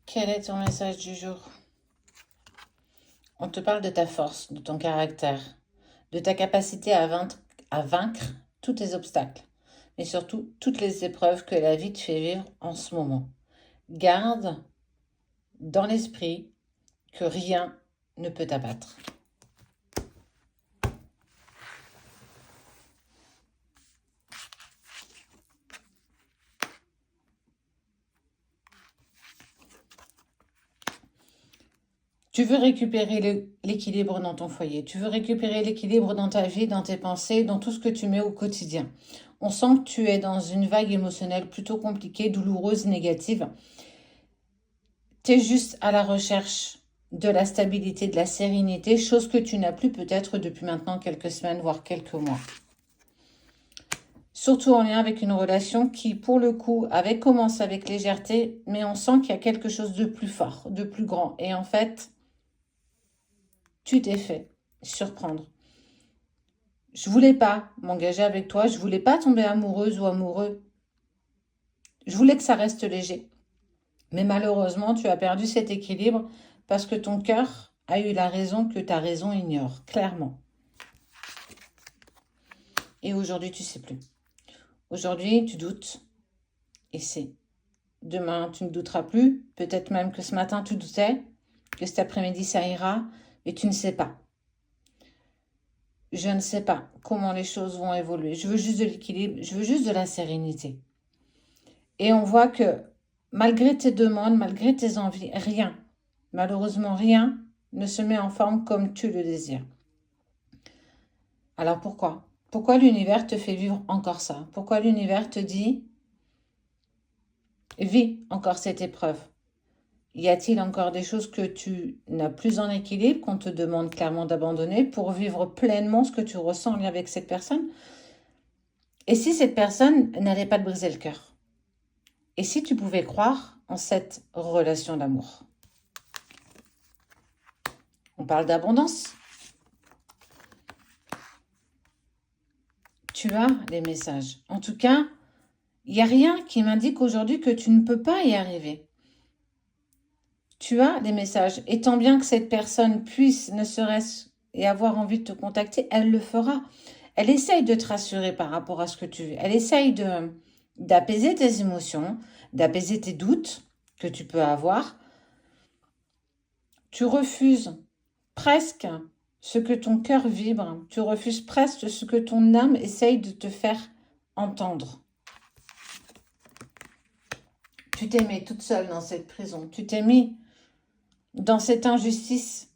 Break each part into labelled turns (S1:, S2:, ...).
S1: Quel est ton message du jour? On te parle de ta force, de ton caractère, de ta capacité à vaincre tous tes obstacles, mais surtout toutes les épreuves que la vie te fait vivre en ce moment. Garde dans l'esprit que rien ne peut t'abattre. Tu veux récupérer l'équilibre dans ton foyer, tu veux récupérer l'équilibre dans ta vie, dans tes pensées, dans tout ce que tu mets au quotidien. On sent que tu es dans une vague émotionnelle plutôt compliquée, douloureuse, négative. Tu es juste à la recherche de la stabilité, de la sérénité, chose que tu n'as plus peut-être depuis maintenant quelques semaines, voire quelques mois. Surtout en lien avec une relation qui, pour le coup, avait commencé avec légèreté, mais on sent qu'il y a quelque chose de plus fort, de plus grand. Et en fait, tu t'es fait surprendre. Je voulais pas m'engager avec toi, je voulais pas tomber amoureuse ou amoureux. Je voulais que ça reste léger. Mais malheureusement, tu as perdu cet équilibre parce que ton cœur a eu la raison que ta raison ignore, clairement. Et aujourd'hui, tu sais plus. Aujourd'hui, tu doutes. Et c'est. Demain, tu ne douteras plus. Peut-être même que ce matin, tu doutais. Que cet après-midi, ça ira. Mais tu ne sais pas. Je ne sais pas comment les choses vont évoluer. Je veux juste de l'équilibre. Je veux juste de la sérénité. Et on voit que malgré tes demandes, malgré tes envies, rien, malheureusement rien, ne se met en forme comme tu le désires. Alors pourquoi? Pourquoi l'univers te fait vivre encore ça? Pourquoi l'univers te dit, vis encore cette épreuve? Y a-t-il encore des choses que tu n'as plus en équilibre, qu'on te demande clairement d'abandonner pour vivre pleinement ce que tu ressens en lien avec cette personne? Et si cette personne n'allait pas te briser le cœur? Et si tu pouvais croire en cette relation d'amour? On parle d'abondance. Tu as les messages. En tout cas, il n'y a rien qui m'indique aujourd'hui que tu ne peux pas y arriver. Tu as les messages. Et tant bien que cette personne puisse, ne serait-ce et avoir envie de te contacter, elle le fera. Elle essaye de te rassurer par rapport à ce que tu veux. Elle essaye d'apaiser tes émotions, d'apaiser tes doutes que tu peux avoir. Tu refuses presque ce que ton cœur vibre. Tu refuses presque ce que ton âme essaye de te faire entendre. Tu t'es mis toute seule dans cette prison. Tu t'es mis dans cette injustice.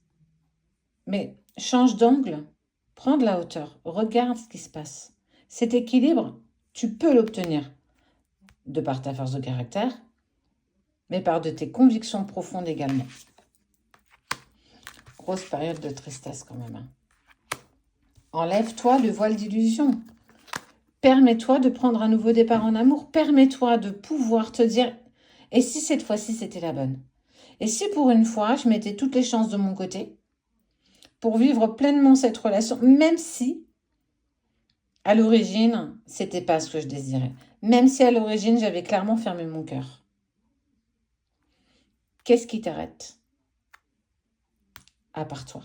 S1: Mais change d'angle, prends de la hauteur, regarde ce qui se passe. Cet équilibre, tu peux l'obtenir de par ta force de caractère, mais par de tes convictions profondes également. Grosse période de tristesse quand même. Enlève-toi le voile d'illusion. Permets-toi de prendre un nouveau départ en amour. Permets-toi de pouvoir te dire, et si cette fois-ci c'était la bonne? Et si pour une fois, je mettais toutes les chances de mon côté pour vivre pleinement cette relation, même si à l'origine, c'était pas ce que je désirais. Même si à l'origine, j'avais clairement fermé mon cœur. Qu'est-ce qui t'arrête? À part toi.